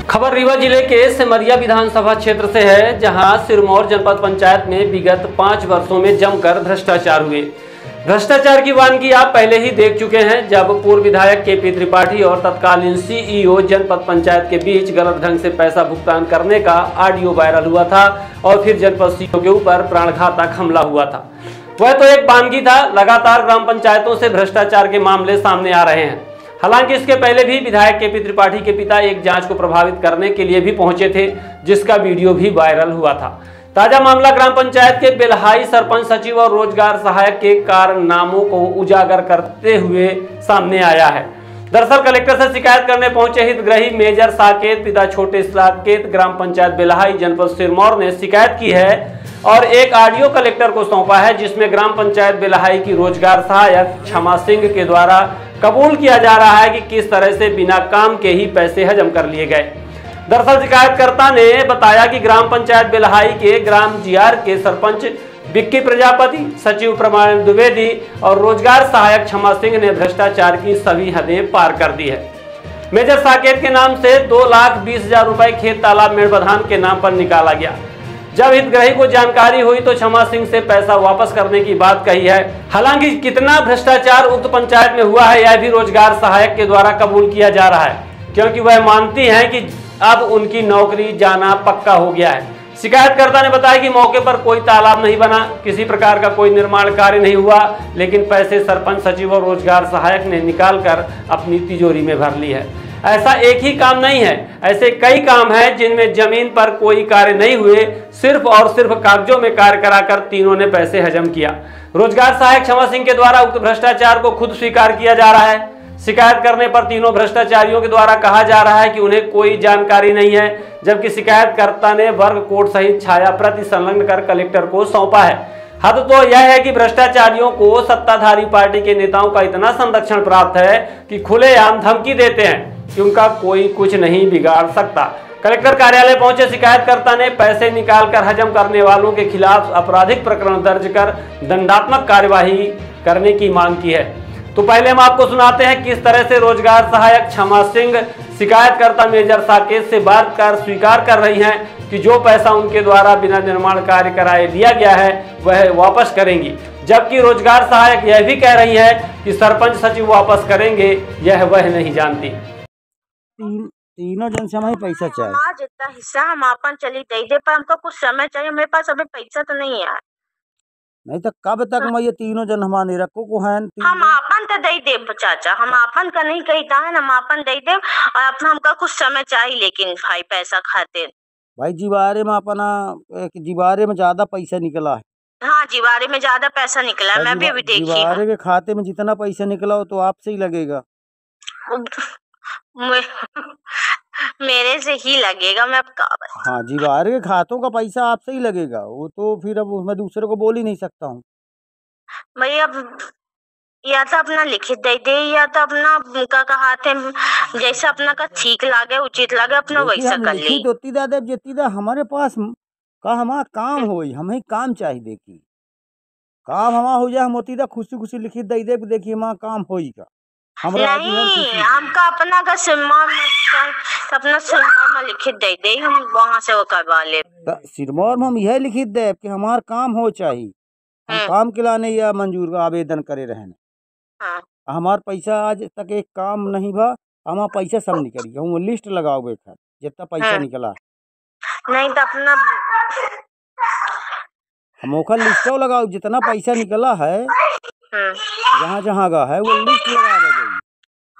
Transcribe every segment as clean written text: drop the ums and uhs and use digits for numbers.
खबर रीवा जिले के सिमरिया विधानसभा क्षेत्र से है, जहां सिरमौर जनपद पंचायत में विगत 5 वर्षों में जमकर भ्रष्टाचार हुए। भ्रष्टाचार की वानगी आप पहले ही देख चुके हैं, जब पूर्व विधायक केपी त्रिपाठी और तत्कालीन सीईओ जनपद पंचायत के बीच गलत ढंग से पैसा भुगतान करने का ऑडियो वायरल हुआ था और फिर जनपद सीईओ के ऊपर प्राणघातक हमला हुआ था। वह तो एक वानगी था, लगातार ग्राम पंचायतों से भ्रष्टाचार के मामले सामने आ रहे हैं। हालांकि इसके पहले भी विधायक केपी त्रिपाठी के पिता एक जांच को प्रभावित करने के लिए भी पहुंचे थे, जिसका वीडियो भी वायरल हुआ था। ताजा मामला ग्राम पंचायत के बेलहाई सरपंच सचिव और रोजगार सहायक के कारनामों को उजागर करते हुए सामने आया है। दरअसल कलेक्टर से शिकायत करने पहुंचे हितग्राही मेजर साकेत पिता छोटे साकेत ग्राम पंचायत बेलहाई जनपद सिरमौर ने शिकायत की है और एक ऑडियो कलेक्टर को सौंपा है, जिसमें ग्राम पंचायत बेलहाई की रोजगार सहायक क्षमा सिंह के द्वारा कबूल किया जा रहा है कि किस तरह से बिना काम के ही पैसे हजम कर लिए गए। दरअसल शिकायतकर्ता ने बताया कि ग्राम पंचायत बेलहाई के ग्राम जियार के सरपंच विक्की प्रजापति, सचिव प्रमाण द्विवेदी और रोजगार सहायक क्षमा सिंह ने भ्रष्टाचार की सभी हदें पार कर दी है। मेजर साकेत के नाम से 2,20,000 रुपए खेत तालाब मेड़बधान के नाम पर निकाला गया। जब हितग्राही को जानकारी हुई तो क्षमा सिंह से पैसा वापस करने की बात कही है। हालांकि कितना भ्रष्टाचार उक्त पंचायत में हुआ है, यह भी रोजगार सहायक के द्वारा कबूल किया जा रहा है, क्योंकि वह मानती हैं कि अब उनकी नौकरी जाना पक्का हो गया है। शिकायतकर्ता ने बताया कि मौके पर कोई तालाब नहीं बना, किसी प्रकार का कोई निर्माण कार्य नहीं हुआ, लेकिन पैसे सरपंच सचिव और रोजगार सहायक ने निकालकर अपनी तिजोरी में भर ली है। ऐसा एक ही काम नहीं है, ऐसे कई काम हैं जिनमें जमीन पर कोई कार्य नहीं हुए, सिर्फ और सिर्फ कागजों में कार्य कराकर तीनों ने पैसे हजम किया। रोजगार सहायक क्षमा सिंह के द्वारा उक्त भ्रष्टाचार को खुद स्वीकार किया जा रहा है। शिकायत करने पर तीनों भ्रष्टाचारियों के द्वारा कहा जा रहा है कि उन्हें कोई जानकारी नहीं है, जबकि शिकायतकर्ता ने वर्ग कोड सहित छाया प्रति संलग्न कर कलेक्टर को सौंपा है। हद तो यह है कि भ्रष्टाचारियों को सत्ताधारी पार्टी के नेताओं का इतना संरक्षण प्राप्त है कि खुलेआम धमकी देते हैं कि उनका कोई कुछ नहीं बिगाड़ सकता। कलेक्टर कार्यालय पहुंचे शिकायतकर्ता ने पैसे निकालकर हजम करने वालों के खिलाफ आपराधिक प्रकरण दर्ज कर दंडात्मक कार्यवाही करने की मांग की है। तो पहले हम आपको सुनाते हैं किस तरह से रोजगार सहायक क्षमा सिंह शिकायतकर्ता मेजर साकेत से बात कर स्वीकार कर रही हैं कि जो पैसा उनके द्वारा बिना निर्माण कार्य कराए दिया गया है वह वापस करेंगी, जबकि रोजगार सहायक यह भी कह रही है कि सरपंच सचिव वापस करेंगे, यह वह नहीं जानती। तीनों जन से हमें पैसा चाहिए। हाँ, जितना हिस्सा हम आपन चली दे पर हमको कुछ समय चाहिए, मेरे पास अभी पैसा तो नहीं है। नहीं तो कब तक मैं ये तीनों जन हमारे रखो को हैं? हम आपन तो दे दे चाचा, हम आपन का नहीं कहता है, हम आपन दे दे और अपना हमका कुछ समय चाहिए, लेकिन भाई पैसा खातिर भाई जीवारे में अपना जीवारे में ज्यादा पैसा निकला है। हाँ, जीवारे में ज्यादा पैसा निकला है, मैं भी देखी। जीवारे के खाते में जितना पैसा निकला हो तो आपसे ही लगेगा। मेरे से ही लगेगा, मैं अब हाँ, जीवारे के खातों का पैसा आपसे ही लगेगा, वो तो फिर अब मैं दूसरे को बोल ही नहीं सकता हूँ भाई। अब या तो अपना लिखित दे दे या तो अपना का कहा थे जैसा अपना का ठीक लागे उचित लागे अपना वैसा कर ले। लिखित दादा जेती दा हमारे पास का हमारा काम होई, हमें काम चाहिए। देखी काम हमारा हो जाए, हम होती दा खुशी खुशी लिखित दे दे, देखिए हमारा काम होई का। नहीं, हमका अपना का सिरमौर अपना सिरमौर में लिखित दे दे, हम वहाँ से वो करवा ले। सिरमौर में हम यह लिखित दे कि हमारा काम हो चाहिए, हम काम के लाने या मंजूर का आवेदन करे रहने। हाँ। हमार पैसा आज तक एक काम नहीं भा, हमारा पैसा सब निकल गया। हम लिस्ट लगाओगे जितना पैसा निकला। नहीं तो अपना हम ओखर लिस्ट लगाओ जितना पैसा निकला है, जहाँ जहाँ का है वो लिस्ट लगा दे।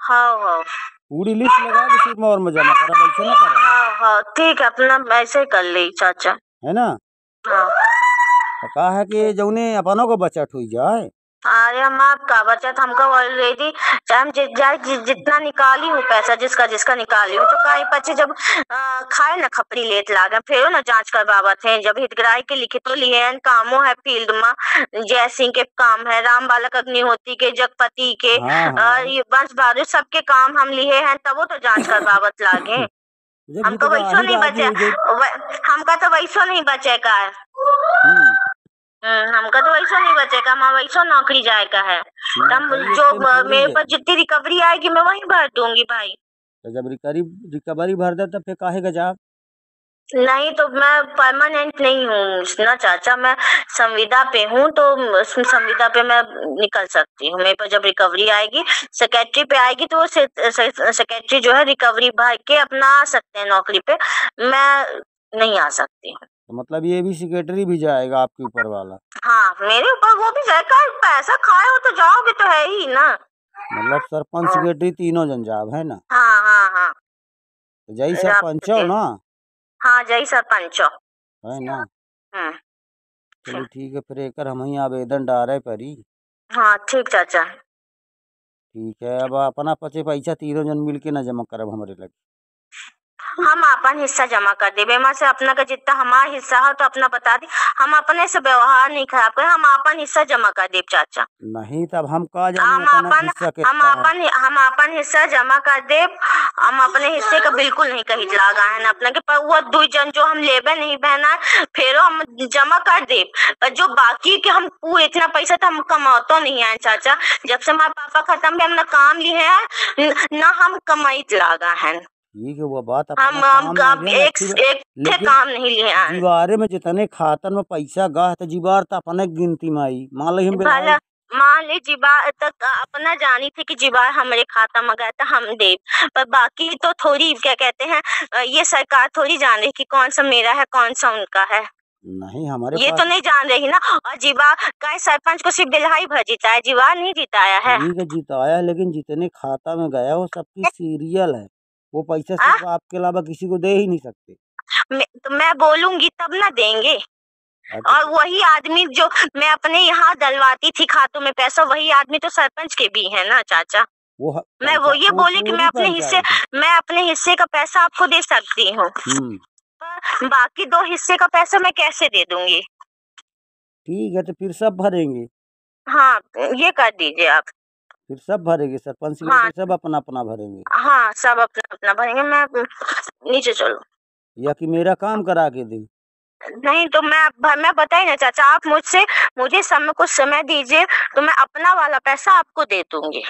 हाँ, पूरी लिस्ट लगा दे, सिरमौर में जमा करा, वैसे ना करा। हाँ, ठीक है, अपना ऐसे कर ले चाचा, है ना। हाँ। तो कहा है कि जौने अपनों को बचत हुई जाए। अरे हम आपका बचत हमको ऑलरेडी हम जितना निकाली हूँ पैसा, जिसका निकाली हूँ, तो कहीं पचे जब खाए ना खपड़ी लेट लागे फिर ना जांच करवावत है। जब हितग्राही के लिखित तो लिए हैं, कामों है फील्ड में, जय सिंह के काम है, राम बालक अग्निहोत्री के, जगपति के, ये वंश बहादुर सबके काम हम लिए हैं, तब वो तो जांच करवावत लागे। हमको वैसो नहीं बचे, हमका तो वैसो नहीं बचेगा, हमका तो वैसा नहीं बचेगा, हम वैसा नौकरी जाएगा है। हम जो मेरे पास जितनी रिकवरी आएगी मैं वही भर दूंगी भाई। तो जब रिकवरी भर दे तब फिर काहे का जाब? नहीं तो मैं परमानेंट नहीं हूँ ना चाचा, मैं संविदा पे हूँ, तो संविदा पे मैं निकल सकती हूँ। मेरे पर जब रिकवरी आएगी, सेक्रेटरी पे आएगी, तो वो सेक्रेटरी जो है रिकवरी भर के अपना आ सकते हैं नौकरी पे, मैं नहीं आ सकती हूँ। तो मतलब ये भी सेक्रेटरी भी जाएगा आपके ऊपर वाला? हाँ, मेरे ऊपर वो भी जाएगा। पैसा खाए हो तो जाओगे तो है ही ना। मतलब सरपंच सेक्रेटरी तीनों जन जाब है ना? हाँ हाँ हाँ, तो जई जाप सरपंच हो के। ना, हाँ, जय सरपंच। है ना? हम्म, चलिए ठीक है, फिर एकर हम ही आवेदन डारे परी। हाँ ठीक चाचा। ठीक है, अब अपना पचे पैसा तीनों जन मिल के न जमा करब हमरे लगे। हम अपन हिस्सा जमा कर देबे, एमा से अपना का जितना हमारा हिस्सा है तो अपना बता दी। हम अपने से व्यवहार नहीं खराब करे, हम अपन हिस्सा जमा कर देब चाचा। नहीं तब हम का जानी अपना हिस्सा कितना है? हम अपन हिस्सा जमा कर देब। हम अपने हिस्से का बिल्कुल नहीं कही लगा है ना अपना के, पर वो दो जन जो हम लेबे नहीं बहना, फिर हम जमा कर देब। पर जो बाकी के हम पूरे इतना पैसा तो हम कमातो नहीं है चाचा। जब से हमारे पापा खत्म भी हमने काम लिए है ना, हम कमाइत लागा है। ठीक है, वो बात हम अपना काम एक लिए एक अच्छी थे लेकिन काम नहीं लिए हैं। जीवारे में जितने खातर में पैसा गा तो जीवार तो अपने गिनती में आई, मान ली हम भला मान ली जीवा तक अपना जानी थी कि जीवा हमारे खाता में गया था, हम दे। पर बाकी तो थोड़ी क्या कहते हैं, ये सरकार थोड़ी जान रही कि कौन सा मेरा है कौन सा उनका है। नहीं हमारे ये पास तो नहीं जान रही ना। और जीवा का सरपंच को सिर्फ बिल्हा ही भर जीता है, जीवा नहीं जिताया है। ठीक है जिताया है, लेकिन जितने खाता में गया वो सबकी सीरियल है। वो पैसा सिर्फ आपके अलावा किसी को दे ही नहीं सकते। तो मैं बोलूंगी तब ना देंगे। और वही आदमी जो मैं अपने यहाँ डलवाती थी खातों में पैसा, वही आदमी तो सरपंच के भी है ना चाचा। मैं वो ये बोली कि मैं अपने हिस्से का पैसा आपको दे सकती हूँ, पर बाकी दो हिस्से का पैसा मैं कैसे दे दूंगी? ठीक है तो फिर सब भरेंगे। हाँ, ये कर दीजिए आप। फिर सब भरेंगे, सरपंच हाँ, सब अपना अपना भरेंगे। हाँ सब अपना अपना भरेंगे। मैं नीचे चलो, या कि मेरा काम करा के दे? नहीं तो मैं बताई ना चाचा, आप मुझे समय कुछ समय दीजिए, तो मैं अपना वाला पैसा आपको दे दूंगी।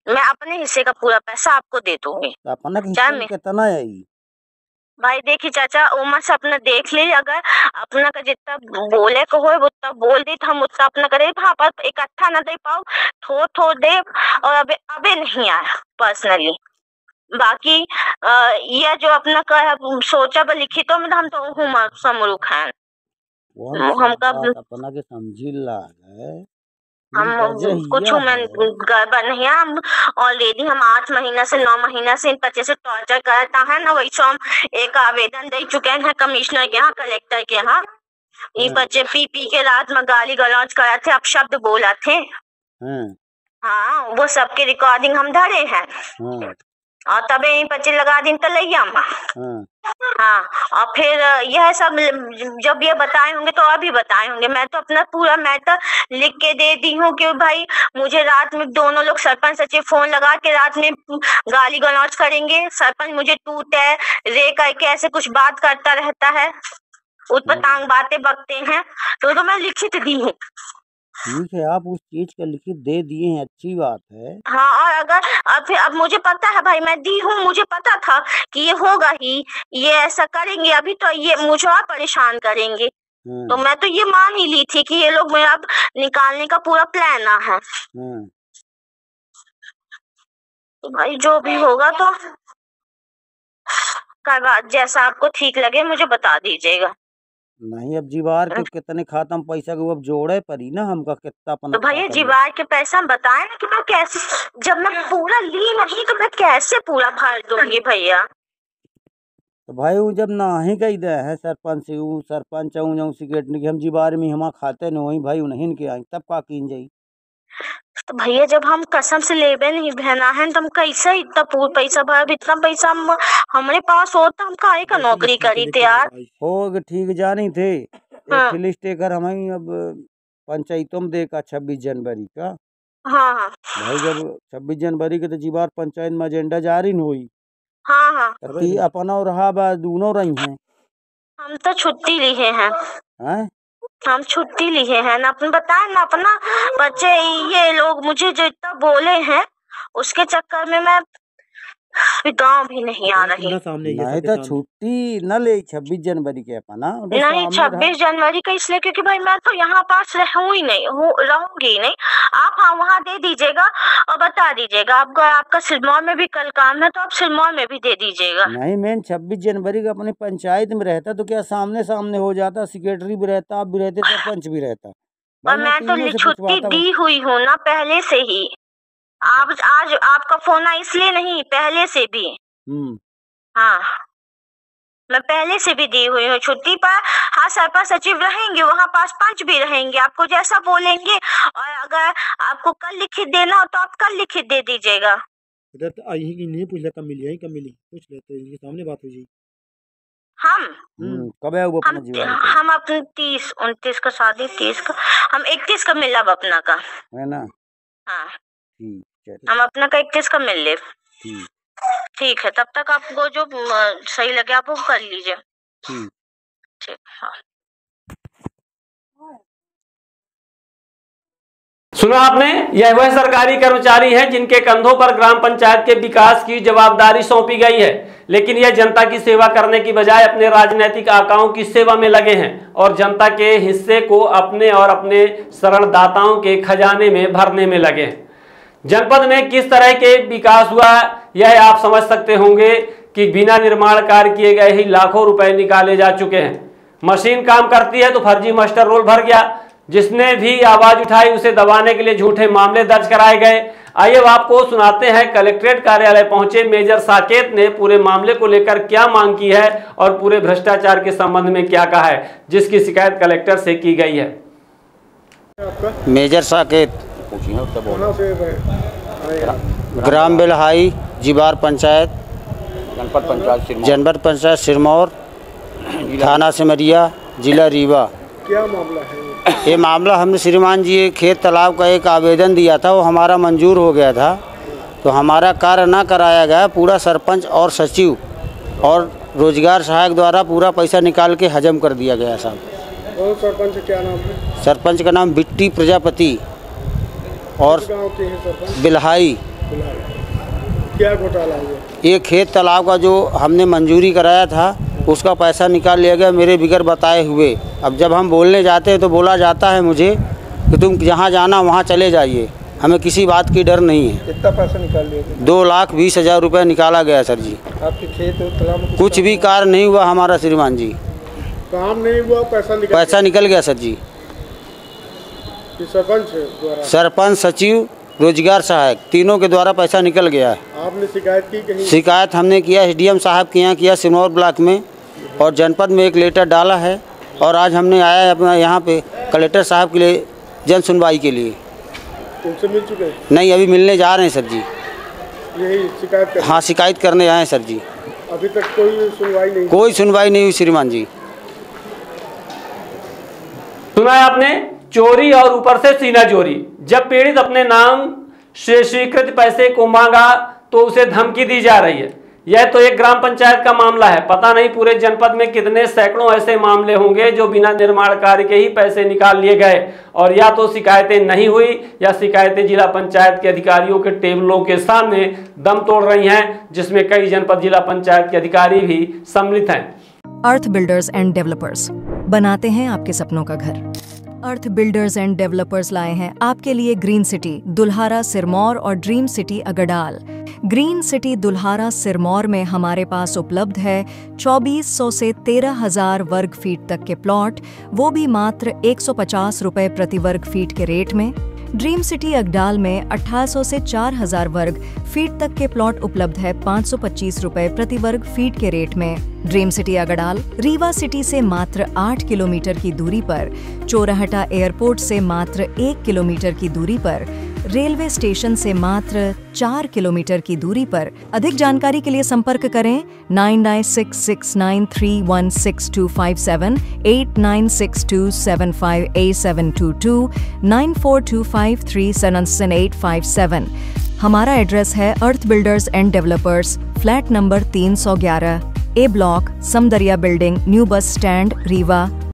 मैं अपने हिस्से का पूरा पैसा आपको दे दूंगी। तो अपना हिस्सा में कितना आई? भाई देखिए चाचा, उम्र से अपना देख लीजिए, अगर अपना का जितना बोले को हो उतना बोल दी तो हम उतना अपना करे। हाँ, पर इकट्ठा ना दे पाओ, थोड़ दे। और अबे नहीं आया पर्सनली। बाकी ये जो अपना का सोचा पर लिखी तो हम तो हूँ समरूख हैं। हम कब अपना के समझी लागे हम कुछ मैं गड़बड़ नहीं है। हम ऑलरेडी हम 8 महीना से 9 महीना से इन बच्चे से टॉर्चर करता है ना, वही हम एक आवेदन दे चुके हैं कमिश्नर के यहाँ, कलेक्टर के यहाँ। ये बच्चे पी के रात में गाली गलौज करा थे, अपशब्द बोला थे। हाँ, वो सबके रिकॉर्डिंग हम धरे हैं। और तबे बच्चे लगा दिन तलैया में। हाँ, और फिर यह सब जब ये बताए होंगे तो और भी बताए होंगे। मैं तो अपना पूरा मैटर लिख के दे दी हूँ कि भाई मुझे रात में दोनों लोग सरपंच सचिव फोन लगा के रात में गाली गलौज करेंगे। सरपंच मुझे टूट है रे करके ऐसे कुछ बात करता रहता है, उतपटांग बातें बकते हैं। तो मैं लिखित दी हूँ। ठीक है, आप उस चीज का लिखित दे दिए हैं, अच्छी बात है। हाँ, और अगर अब मुझे पता है भाई, मैं दी हूँ, मुझे पता था कि ये होगा ही, ये ऐसा करेंगे, अभी तो ये मुझे और परेशान करेंगे। तो मैं तो ये मान ही ली थी कि ये लोग मेरा अब निकालने का पूरा प्लान है। तो भाई जो भी होगा तो करवा, जैसा आपको ठीक लगे मुझे बता दीजिएगा। नहीं अब जीवार के कितने खाता में पैसा को अब जोड़े परी ना हमका कितना अपना। तो भैया जीवार के पैसा बताए ना कि मैं कैसे, जब मैं पूरा ली नहीं तो मैं कैसे पूरा भर दूंगी भैया? तो भाई वो जब ना ही कही दे है सरपंच सेक्रेटरी हम जीवार में हम खाते न वही भाई उन्हीं के आई तब का कीन जाई। तो भैया जब हम कसम से लेबे नहीं बहना है तो हम कैसे इतना पूरा पैसा भर? इतना पैसा हमारे पास होता हम काहे का नौकरी करी थे यार। हो ठीक जानी थे। एक लिस्ट एकर हमें अब पंचायतों में देखा 26 जनवरी का। हाँ भाई जब 26 जनवरी के तो जीवार पंचायत में एजेंडा जारी न हुई। हाँ अपना और रहा बा दोनों रही हैं। हम तो छुट्टी लिए हैं। हम छुट्टी लिए हैं ना, अपन बताए ना अपना बच्चे, ये लोग मुझे जो इतना बोले हैं उसके चक्कर में मैं गाँव भी नहीं आ रही। नहीं तो छुट्टी न ले 26 जनवरी के अपना नहीं 26 जनवरी का इसलिए क्योंकि भाई मैं तो यहाँ पास रहूंगी नहीं। आप हाँ वहाँ दे दीजिएगा और बता दीजिएगा। आपका सिरमौर में भी कल काम है तो आप सिरमौर में भी दे दीजिएगा। नहीं मैम 26 जनवरी का अपनी पंचायत में रहता तो क्या सामने सामने हो जाता, सेक्रेटरी भी रहता, आप भी रहते, सरपंच भी रहता। और मैं तो छुट्टी दी हुई हूँ ना पहले से ही। आप आज आपका फोन आया इसलिए नहीं, पहले से भी। हाँ मैं पहले से भी दी हुई हूँ छुट्टी पर। हाँ सरपंच सचिव रहेंगे वहाँ पास, पंच भी रहेंगे, आपको जैसा बोलेंगे। और अगर आपको कल लिखित देना हो तो आप कल लिखित दे दीजिएगा। इधर तो आई ही नहीं पूछ ले, कब मिली है, कब मिली पूछ लेते हैं, सामने बात हो जाएगी। कब है वो अपना जीवन? हम अपने 30-29 का शादी, 30 का, हम 31 का मिलब अपना का है ना। हाँ ठीक है, हम अपना का 31 का मिल ले। ठीक है, तब तक आपको जो सही लगे आप वो कर लीजिए। ठीक हाँ। सुना आपने, यह वह सरकारी कर्मचारी हैं जिनके कंधों पर ग्राम पंचायत के विकास की जवाबदारी सौंपी गई है, लेकिन यह जनता की सेवा करने की बजाय अपने राजनीतिक आकाओं की सेवा में लगे हैं और जनता के हिस्से को अपने और अपने सरल दाताओं के खजाने में भरने में लगे हैं। जनपद में किस तरह के विकास हुआ यह आप समझ सकते होंगे कि बिना निर्माण कार्य किए गए ही लाखों रुपए निकाले जा चुके हैं। मशीन काम करती है तो फर्जी मास्टर रोल भर गया, जिसने भी आवाज उठाई उसे दबाने के लिए झूठे मामले दर्ज कराए गए। आइए अब आपको सुनाते हैं कलेक्ट्रेट कार्यालय पहुंचे मेजर साकेत ने पूरे मामले को लेकर क्या मांग की है और पूरे भ्रष्टाचार के संबंध में क्या कहा है, जिसकी शिकायत कलेक्टर से की गई है। मेजर साकेत, ग्राम बेलहाई, जिबार पंचायत, जनपद पंचायत सिरमौर, थाना सिमरिया, जिला रीवा। क्या मामला है? ये मामला हमने श्रीमान जी खेत तालाब का एक आवेदन दिया था, वो हमारा मंजूर हो गया था, तो हमारा कार्य ना कराया गया। पूरा सरपंच और सचिव और रोजगार सहायक द्वारा पूरा पैसा निकाल के हजम कर दिया गया साहब। कौन सरपंच, क्या नाम है? सरपंच का नाम बिट्टी प्रजापति और बिल्हाई। क्या घोटाला है? ये खेत तालाब का जो हमने मंजूरी कराया था उसका पैसा निकाल लिया गया मेरे बिगर बताए हुए। अब जब हम बोलने जाते हैं तो बोला जाता है मुझे कि तुम जहाँ जाना वहाँ चले जाइए, हमें किसी बात की डर नहीं है। कितना पैसा निकाल लिया? 2,20,000 रुपये निकाला गया सर जी। आपके खेत और तालाब में कुछ भी कार्य नहीं हुआ हमारा श्रीमान जी, काम नहीं हुआ, पैसा निकल गया सर जी। सरपंच द्वारा, सरपंच, सचिव, रोजगार सहायक तीनों के द्वारा पैसा निकल गया है। आपने शिकायत की कहीं? शिकायत हमने किया SDM साहब के यहाँ किया सिरमौर ब्लॉक में, और जनपद में एक लेटर डाला है, और आज हमने आया है अपना यहाँ पे कलेक्टर साहब के लिए जन सुनवाई के लिए। उनसे मिल चुके हैं? नहीं, अभी मिलने जा रहे हैं सर जी। यही शिकायत कर? हाँ, शिकायत करने आए हैं सर जी। अभी तक कोई सुनवाई नहीं? कोई सुनवाई नहीं हुई श्रीमान जी। सुना है आपने, चोरी और ऊपर से सीना चोरी। जब पीड़ित अपने नाम से स्वीकृत पैसे को मांगा तो उसे धमकी दी जा रही है। यह तो एक ग्राम पंचायत का मामला है, पता नहीं पूरे जनपद में कितने सैकड़ों ऐसे मामले होंगे जो बिना निर्माण कार्य के ही पैसे निकाल लिए गए, और या तो शिकायतें नहीं हुई या शिकायतें जिला पंचायत के अधिकारियों के टेबलों के सामने दम तोड़ रही हैं, जिसमें कई जनपद जिला पंचायत के अधिकारी भी सम्मिलित हैं। अर्थ बिल्डर्स एंड डेवलपर्स बनाते हैं आपके सपनों का घर। अर्थ बिल्डर्स एंड डेवलपर्स लाए हैं आपके लिए ग्रीन सिटी दुल्हारा सिरमौर और dream city Agdal. Green city Dulhara Sirmaur में हमारे पास उपलब्ध है 2400 से 13,000 वर्ग फीट तक के प्लॉट, वो भी मात्र 150 रुपए प्रति वर्ग फीट के रेट में। ड्रीम सिटी अगडाल में 1800 से 4000 वर्ग फीट तक के प्लॉट उपलब्ध है 525 रुपए प्रति वर्ग फीट के रेट में। Dream city Agdal Rewa city से मात्र 8 किलोमीटर की दूरी पर, चोराहटा एयरपोर्ट से मात्र 1 किलोमीटर की दूरी पर, रेलवे स्टेशन से मात्र 4 किलोमीटर की दूरी पर। अधिक जानकारी के लिए संपर्क करें 9966931627, 8962758722, 9425377857। हमारा एड्रेस है Earth builders and developers, flat number 311, A block, Samdariya building, new bus stand, Rewa.